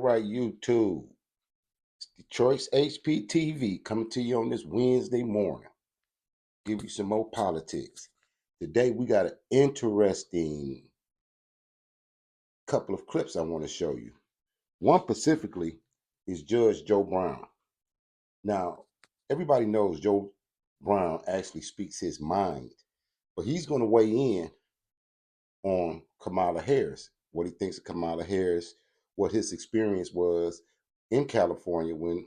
right, YouTube. It's Detroit's HPTV coming to you on this Wednesday morning. Give you some more politics. Today we got an interesting couple of clips I want to show you. One specifically is Judge Joe Brown. Now, everybody knows Joe Brown actually speaks his mind, but he's going to weigh in on Kamala Harris, what he thinks of Kamala Harris, what his experience was in California when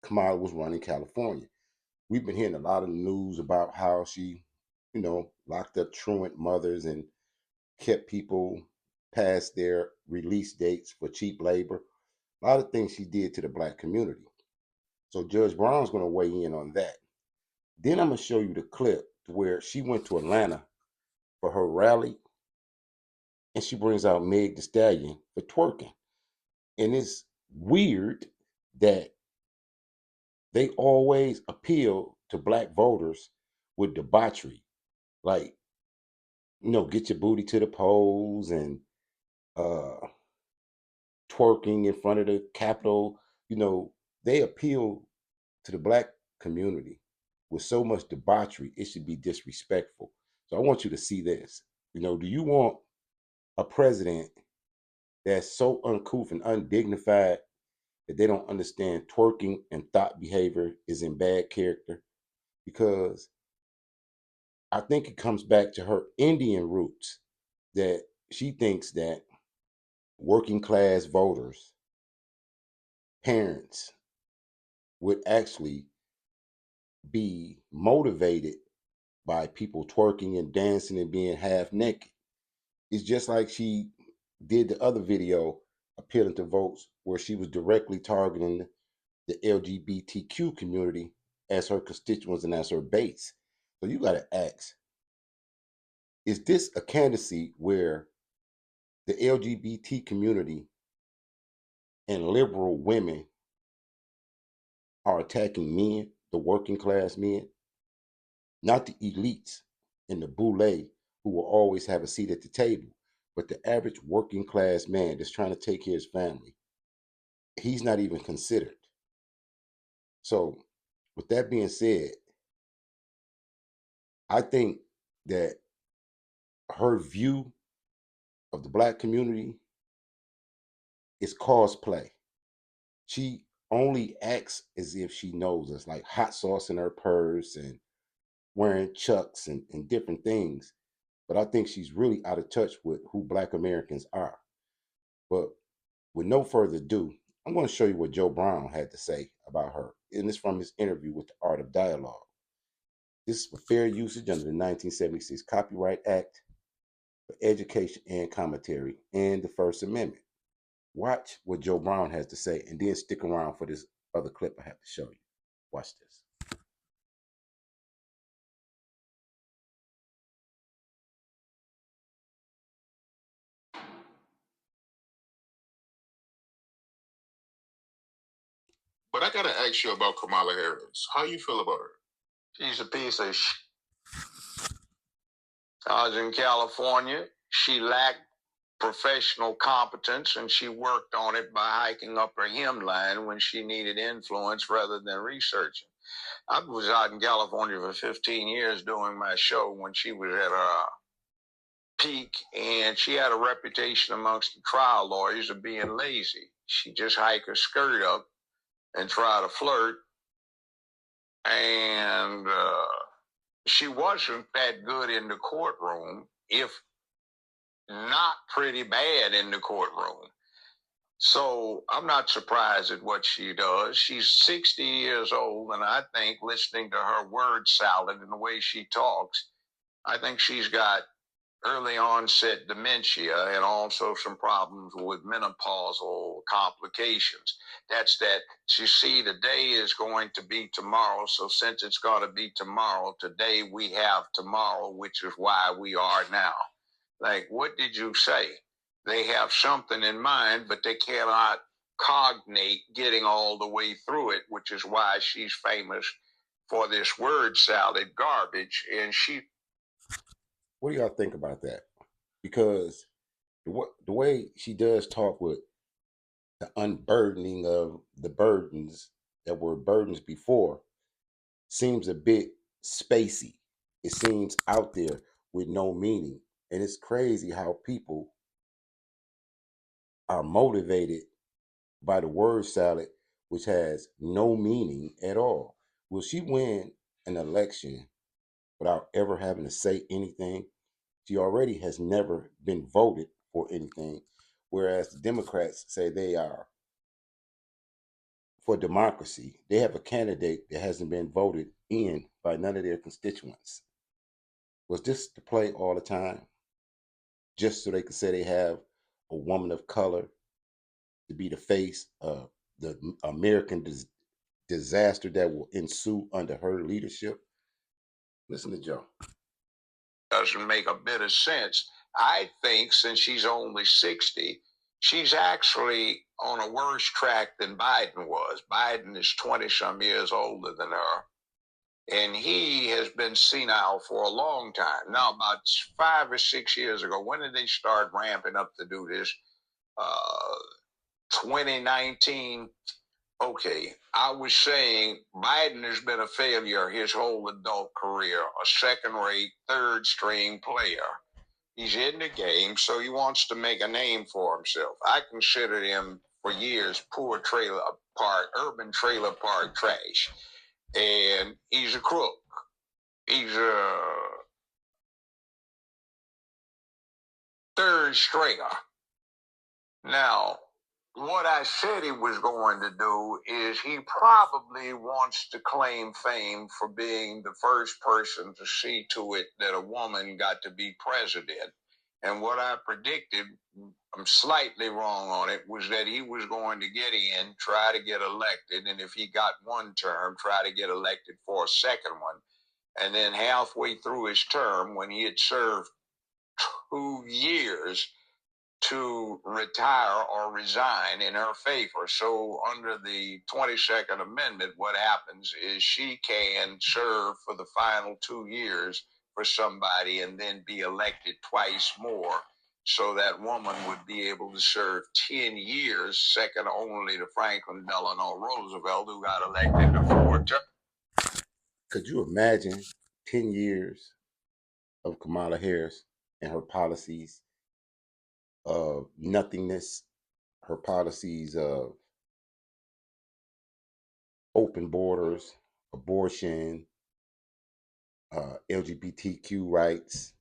Kamala was running California. We've been hearing a lot of news about how she, locked up truant mothers and kept people past their release dates for cheap labor. A lot of things she did to the black community. So Judge Brown's going to weigh in on that. Then I'm going to show you the clip where she went to Atlanta for her rally and she brings out Meg Thee Stallion for twerking. And it's weird that they always appeal to black voters with debauchery. Like, get your booty to the polls and uh twerking in front of the Capitol. They appeal to the black community with so much debauchery, it should be disrespectful. So I want you to see this. Do you want a president that's so uncouth and undignified that they don't understand twerking and thought behavior is in bad character? Because I think it comes back to her Indian roots that she thinks that working class voters, parents, would actually be motivated by people twerking and dancing and being half naked. It's just like she did the other video appealing to votes where she was directly targeting the LGBTQ community as her constituents and as her base. So you got to ask, is this a candidacy where the LGBT community and liberal women are attacking men, the working class men, not the elites and the boule who will always have a seat at the table, but the average working class man that's trying to take care of his family? He's not even considered. So, with that being said, I think that her view of the black community is cosplay. She only acts as if she knows us, like hot sauce in her purse and wearing chucks and different things. But I think she's really out of touch with who black Americans are. But with no further ado, I'm going to show you what Joe Brown had to say about her. And it's from his interview with the Art of Dialogue. This is for fair usage under the 1976 Copyright Act, for education and commentary, and the First Amendment. Watch what Joe Brown has to say, and then stick around for this other clip I have to show you. Watch this. But I gotta ask you about Kamala Harris. How you feel about her? She's a piece of I was in California. She lacked professional competence, and she worked on it by hiking up her hemline when she needed influence rather than researching. I was out in California for 15 years doing my show when she was at her peak, and she had a reputation amongst the trial lawyers of being lazy. She just hike her skirt up and try to flirt, and she wasn't that good in the courtroom, if not pretty bad in the courtroom. So I'm not surprised at what she does. She's 60 years old, and I think listening to her word salad and the way she talks, I think she's got early onset dementia and also some problems with menopausal complications. That's that. You see, the day is going to be tomorrow. So since it's got to be tomorrow, today we have tomorrow, which is why we are now. Like, what did you say? They have something in mind, but they cannot cognate getting all the way through it, which is why she's famous for this word salad garbage. And What do y'all think about that? Because the way she does talk with the unburdening of the burdens that were burdens before seems a bit spacey. It seems out there with no meaning. And it's crazy how people are motivated by the word salad, which has no meaning at all. Will she win an election without ever having to say anything? She already has never been voted for anything, whereas the Democrats say they are for democracy. They have a candidate that hasn't been voted in by none of their constituents. Was this the play all the time, just so they could say they have a woman of color to be the face of the American disaster that will ensue under her leadership? Listen to Joe. Doesn't make a bit of sense. I think since she's only 60, she's actually on a worse track than Biden was. Biden is 20 some years older than her, and he has been senile for a long time. Now, about 5 or 6 years ago, when did they start ramping up to do this? 2019. Okay, I was saying Biden has been a failure his whole adult career, a second-rate, third-string player. He's in the game, so he wants to make a name for himself. I considered him for years poor trailer park, urban trailer park trash, and he's a crook. He's a third stringer. Now, what I said he was going to do is he probably wants to claim fame for being the first person to see to it that a woman got to be president. And what I predicted, I'm slightly wrong on it, was that he was going to get in, try to get elected, and if he got one term, try to get elected for a second one. And then halfway through his term, when he had served 2 years, to retire or resign in her favor. So under the 22nd Amendment, what happens is she can serve for the final 2 years for somebody and then be elected twice more. So that woman would be able to serve 10 years, second only to Franklin Delano Roosevelt, who got elected to 4 terms. Could you imagine 10 years of Kamala Harris and her policies of nothingness, her policies of open borders, abortion, LGBTQ rights?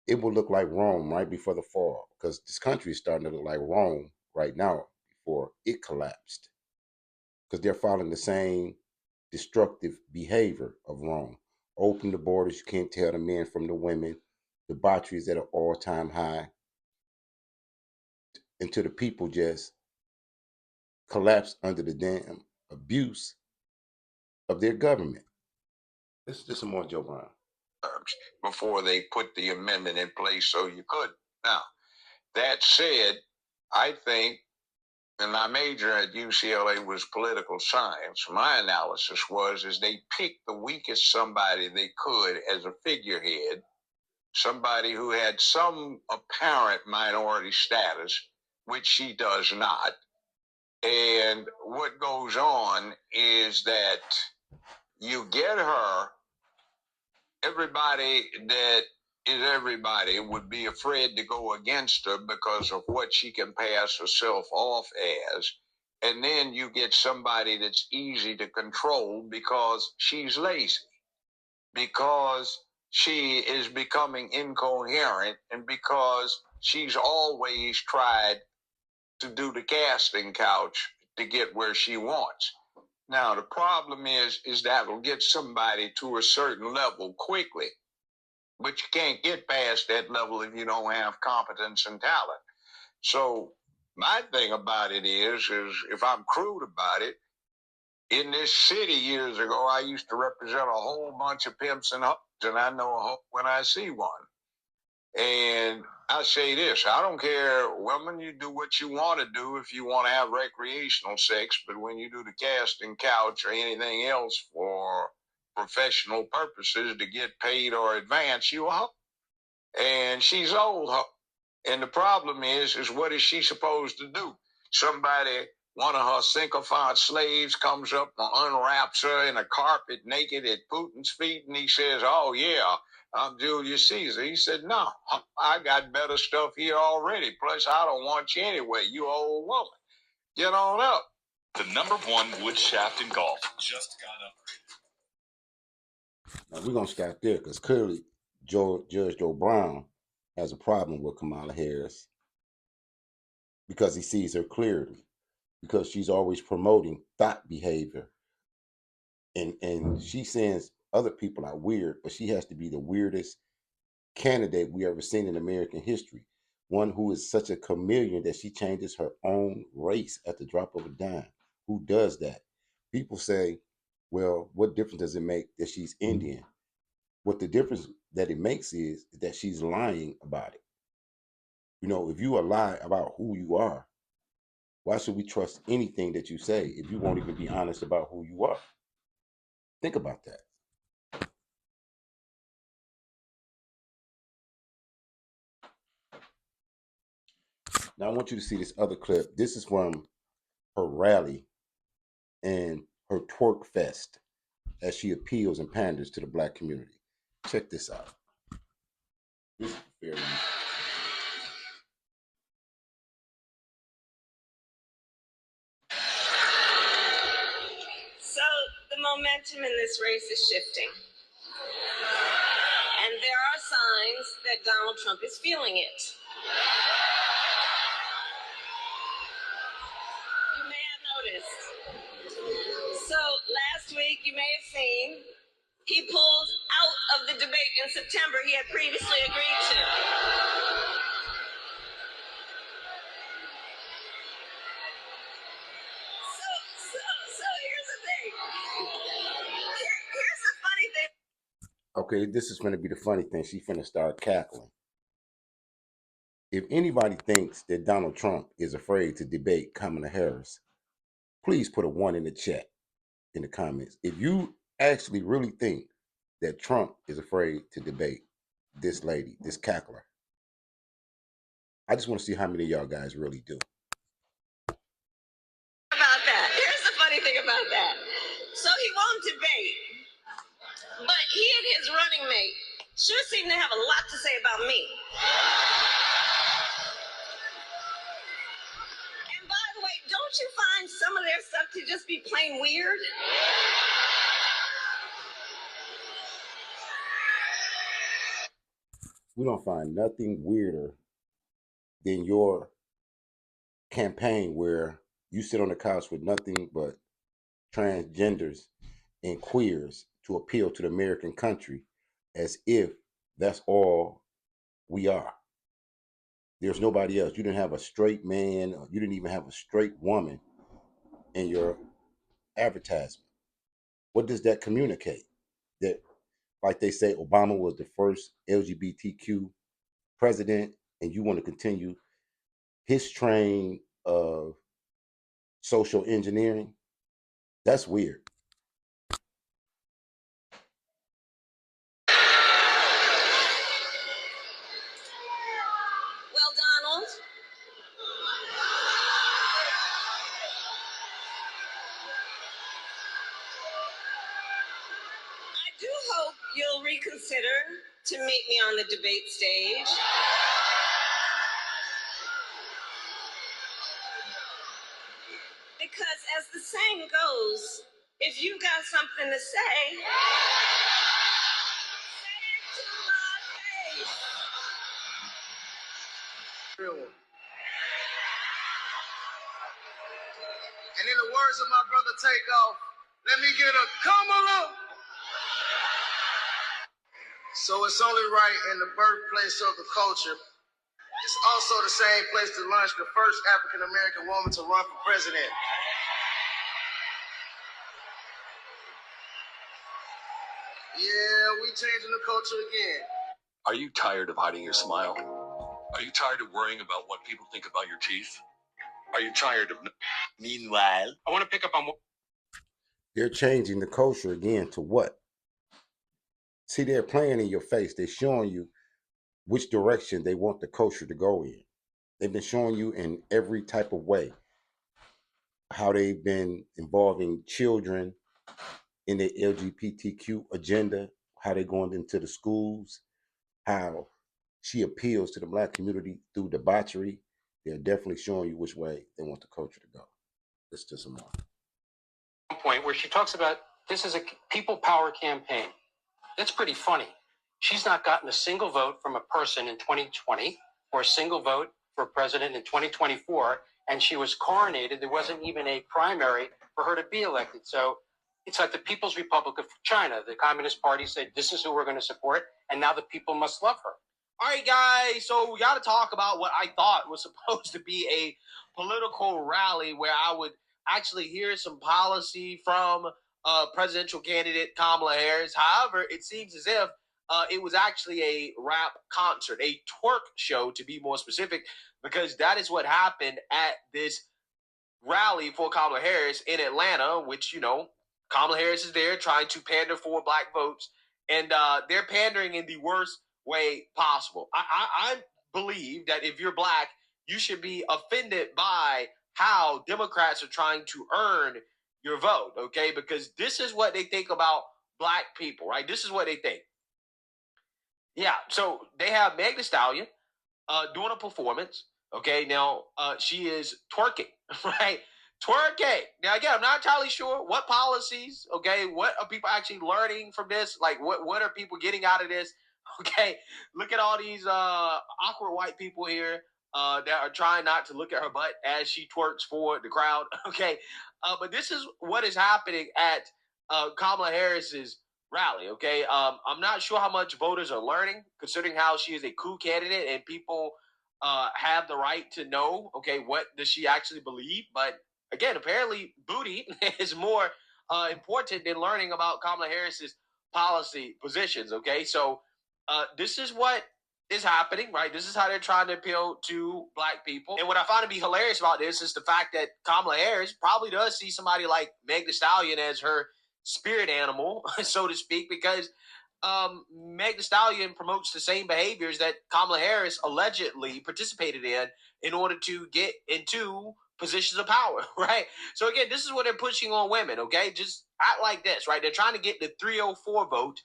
It will look like Rome right before the fall, because this country is starting to look like Rome right now before it collapsed, because they're following the same destructive behavior of Rome. Open the borders, you can't tell the men from the women. Debauchery is at an all-time high. Until the people just collapse under the damn abuse of their government. Listen to some more Joe Brown. Before they put the amendment in place so you could. Now, that said, I think, and my major at UCLA was political science. My analysis is they picked the weakest somebody they could as a figurehead, somebody who had some apparent minority status, which she does not. And what goes on is that you get her, everybody that is everybody would be afraid to go against her because of what she can pass herself off as. And then you get somebody that's easy to control because she's lazy, because she is becoming incoherent, and because she's always tried to do the casting couch to get where she wants. Now, the problem is that'll get somebody to a certain level quickly, but you can't get past that level if you don't have competence and talent. So my thing about it is if I'm crude about it, in this city years ago, I used to represent a whole bunch of pimps and hoes, and I know a hoe when I see one. And I say this, I don't care, women, you do what you want to do if you want to have recreational sex, but when you do the casting couch or anything else for professional purposes to get paid or advance, you a hoe. And she's old hoe. And the problem is what is she supposed to do? Somebody, one of her sycophant slaves comes up and unwraps her in a carpet naked at Putin's feet, and he says, "Oh yeah, I'm Julius Caesar." He said, "No, I got better stuff here already. Plus, I don't want you anyway, you old woman. Get on up." The #1 wood shaft in golf just got upgraded. Now we're gonna start there because clearly Judge Joe Brown has a problem with Kamala Harris because he sees her clearly, because she's always promoting thought behavior, and she sends other people out weird, but she has to be the weirdest candidate we ever seen in American history. One who is such a chameleon that she changes her own race at the drop of a dime. Who does that? People say, well, what difference does it make that she's Indian? What the difference that it makes is that she's lying about it. You know, if you lie about who you are, why should we trust anything that you say if you won't even be honest about who you are? Think about that. Now I want you to see this other clip. This is from her rally and her Twerk Fest as she appeals and panders to the black community. Check this out. This is very easy. So the momentum in this race is shifting. And there are signs that Donald Trump is feeling it. You may have noticed. So last week, you may have seen, he pulled out of the debate in September he had previously agreed to. So here's the thing. Here's the funny thing. Okay, this is going to be the funny thing. She's going to start cackling. If anybody thinks that Donald Trump is afraid to debate Kamala Harris, please put a 1 in the chat in the comments. If you actually really think that Trump is afraid to debate this lady, this cackler, I just want to see how many of y'all guys really do. About that. Here's the funny thing about that. So he won't debate, but he and his running mate sure seem to have a lot to say about me. And by the way, don't you find some of their stuff to just be plain weird? We don't find nothing weirder than your campaign where you sit on the couch with nothing but transgenders and queers to appeal to the American country as if that's all we are. There's nobody else. You didn't have a straight man, or you didn't even have a straight woman in your advertisement. What does that communicate? That, like they say, Obama was the first LGBTQ president, and you want to continue his train of social engineering? That's weird. Well, Donald, I do hope you'll reconsider to meet me on the debate stage. Because as the saying goes, if you've got something to say, say it to my face. And in the words of my brother Takeoff, let me get a Kamala. So it's only right in the birthplace of the culture. It's also the same place to launch the first African American woman to run for president. Yeah, we changing the culture again. Are you tired of hiding your smile? Are you tired of worrying about what people think about your teeth? Are you tired of... Meanwhile, I want to pick up on what... They're changing the culture again to what? See, they're playing in your face. They're showing you which direction they want the culture to go in. They've been showing you in every type of way how they've been involving children in the LGBTQ agenda, how they're going into the schools, how she appeals to the Black community through debauchery. They're definitely showing you which way they want the culture to go. Let's do some more. Point where she talks about this is a people power campaign. That's pretty funny. She's not gotten a single vote from a person in 2020 or a single vote for president in 2024, and she was coronated. There wasn't even a primary for her to be elected. So it's like the People's Republic of China. The Communist Party said, this is who we're going to support, and now the people must love her. All right, guys, so we got to talk about what I thought was supposed to be a political rally where I would actually hear some policy from presidential candidate Kamala Harris. However, it seems as if it was actually a rap concert, a twerk show to be more specific, because that is what happened at this rally for Kamala Harris in Atlanta, which, you know, Kamala Harris is there trying to pander for Black votes, and they're pandering in the worst way possible. I believe that if you're Black, you should be offended by how Democrats are trying to earn your vote, okay? Because this is what they think about Black people, right? This is what they think. Yeah, so they have Meg Thee Stallion doing a performance, okay? Now, she is twerking, right? Twerking. Now, again, I'm not entirely sure what policies, okay, what are people actually learning from this? Like, what are people getting out of this? Okay, look at all these awkward white people here that are trying not to look at her butt as she twerks for the crowd. Okay, but this is what is happening at Kamala Harris's rally. Okay, I'm not sure how much voters are learning, considering how she is a coup candidate and people have the right to know. Okay, what does she actually believe? But again, apparently, booty is more important than learning about Kamala Harris's policy positions. Okay, so. This is what is happening, right? This is how they're trying to appeal to Black people. And what I find to be hilarious about this is the fact that Kamala Harris probably does see somebody like Meg Thee Stallion as her spirit animal, so to speak, because Meg Thee Stallion promotes the same behaviors that Kamala Harris allegedly participated in order to get into positions of power, right? So again, this is what they're pushing on women, okay? Just act like this, right? They're trying to get the 304 vote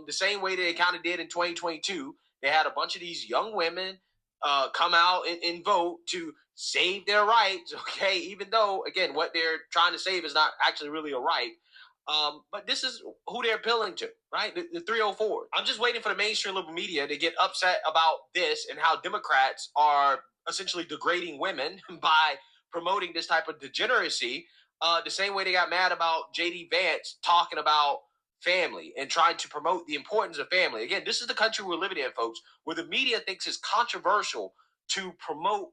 the same way they kind of did in 2022. They had a bunch of these young women come out and vote to save their rights, okay? Even though, again, what they're trying to save is not actually really a right. But this is who they're appealing to, right? The 304. I'm just waiting for the mainstream liberal media to get upset about this and how Democrats are essentially degrading women by promoting this type of degeneracy. The same way they got mad about J.D. Vance talking about family and trying to promote the importance of family. Again, this is the country we're living in, folks, where the media thinks it's controversial to promote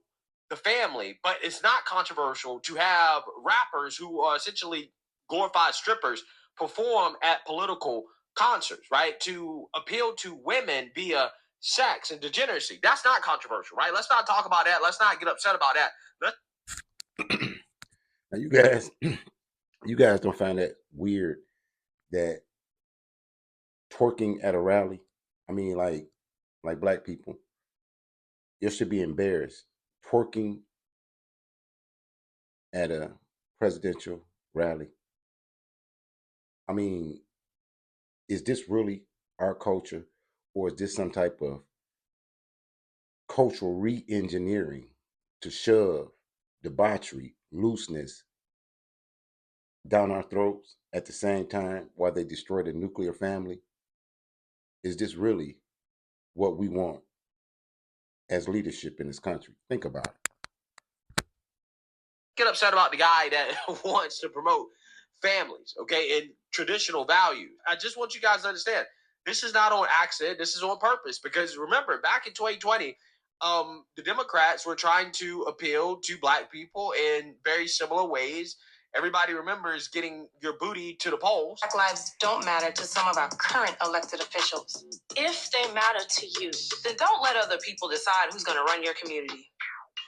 the family, but it's not controversial to have rappers who are essentially glorified strippers perform at political concerts, right? To appeal to women via sex and degeneracy. That's not controversial, right? Let's not talk about that. Let's not get upset about that. Now, you guys don't find that weird that twerking at a rally, I mean, like Black people, you should be embarrassed. Twerking at a presidential rally. I mean, is this really our culture, or is this some type of cultural re-engineering to shove debauchery, looseness down our throats at the same time while they destroy the nuclear family? Is this really what we want as leadership in this country? Think about it. Get upset about the guy that wants to promote families, okay, and traditional values. I just want you guys to understand, this is not on accident. This is on purpose, because remember, back in 2020, the Democrats were trying to appeal to Black people in very similar ways. Everybody remembers getting your booty to the polls. Black lives don't matter to some of our current elected officials. If they matter to you, then don't let other people decide who's going to run your community.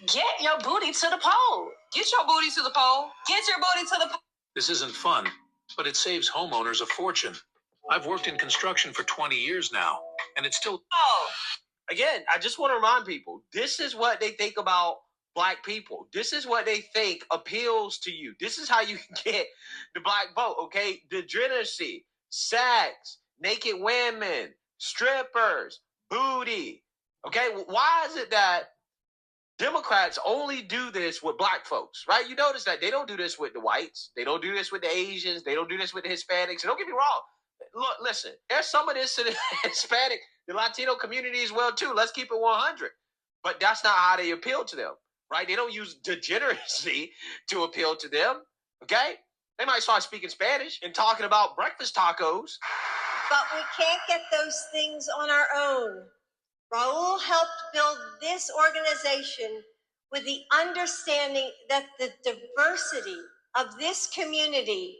Get your booty to the poll. Get your booty to the poll. Get your booty to the poll. This isn't fun, but it saves homeowners a fortune. I've worked in construction for 20 years now, and it's still... Oh, again, I just want to remind people, this is what they think about black people. This is what they think appeals to you. This is how you get the black vote, okay? Degeneracy, sex, naked women, strippers, booty, okay? Why is it that Democrats only do this with black folks, right? You notice that they don't do this with the whites. They don't do this with the Asians. They don't do this with the Hispanics. And don't get me wrong. Look, listen, there's some of this in the Hispanic, the Latino community as well, too. Let's keep it 100. But that's not how they appeal to them, right? They don't use degeneracy to appeal to them, okay? They might start speaking Spanish and talking about breakfast tacos. But we can't get those things on our own. Raul helped build this organization with the understanding that the diversity of this community,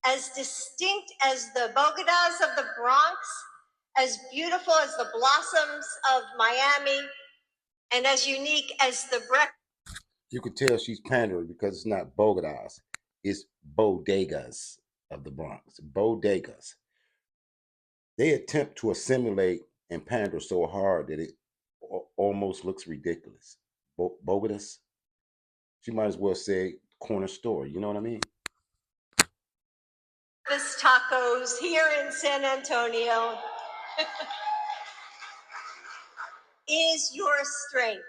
as distinct as the Bogotas of the Bronx, as beautiful as the blossoms of Miami, and as unique as the breakfast. You could tell she's pandering because it's not Bogotas, it's bodegas of the Bronx. Bodegas. They attempt to assimilate and pander so hard that it almost looks ridiculous. Bogotas. She might as well say corner store. You know what I mean? Tacos here in San Antonio is your strength.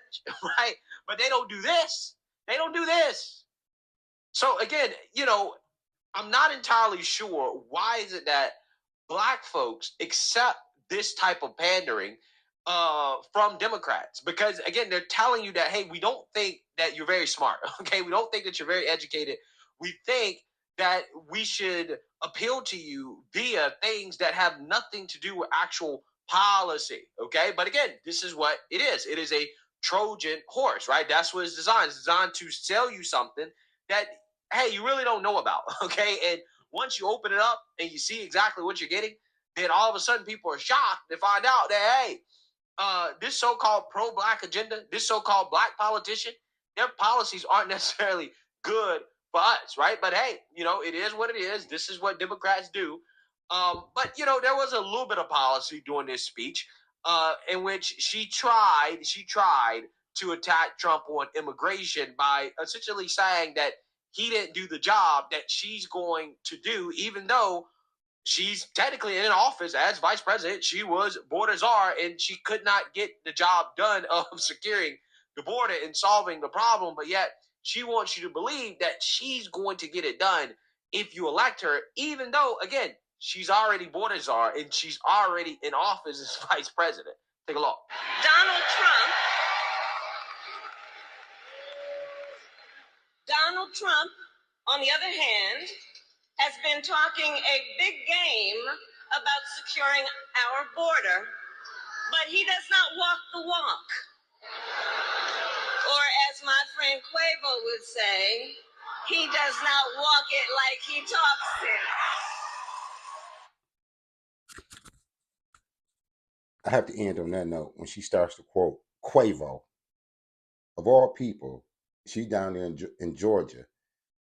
Right? But they don't do this. They don't do this. So again, you know, I'm not entirely sure why is it that black folks accept this type of pandering from Democrats, because again, they're telling you that, hey, we don't think that you're very smart. Okay, we don't think that you're very educated. We think that we should appeal to you via things that have nothing to do with actual policy. Okay, but again, this is what it is. It is a Trojan horse, right? That's what it's designed. It's designed to sell you something that, hey, you really don't know about. Okay, and once you open it up and you see exactly what you're getting, then all of a sudden people are shocked to find out that, hey, this so-called pro-black agenda, this so-called black politician, their policies aren't necessarily good for us, right? But hey, you know, it is what it is. This is what Democrats do. But, you know, there was a little bit of policy during this speech in which she tried to attack Trump on immigration by essentially saying that he didn't do the job that she's going to do, even though she's technically in office as vice president. She was border czar, and she could not get the job done of securing the border and solving the problem. But yet she wants you to believe that she's going to get it done if you elect her, even though, again, she's already border czar and she's already in office as vice president. Take a look. Donald Trump, on the other hand, has been talking a big game about securing our border, but he does not walk the walk. Or as my friend Quavo would say, he does not walk it like he talks it. I have to end on that note when she starts to quote Quavo. Of all people, she down there in Georgia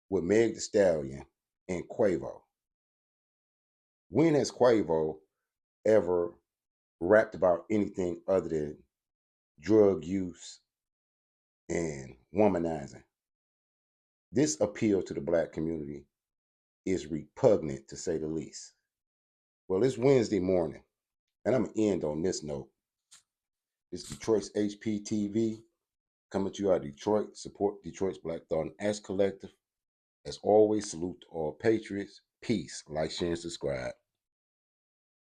with Meg Thee Stallion and Quavo. When has Quavo ever rapped about anything other than drug use and womanizing? This appeal to the black community is repugnant, to say the least. Well, it's Wednesday morning, and I'm going to end on this note. It's Detroit's HPTV coming to you out of Detroit. Support Detroit's Black Thought and Act Collective. As always, salute to all patriots. Peace. Like, share, and subscribe.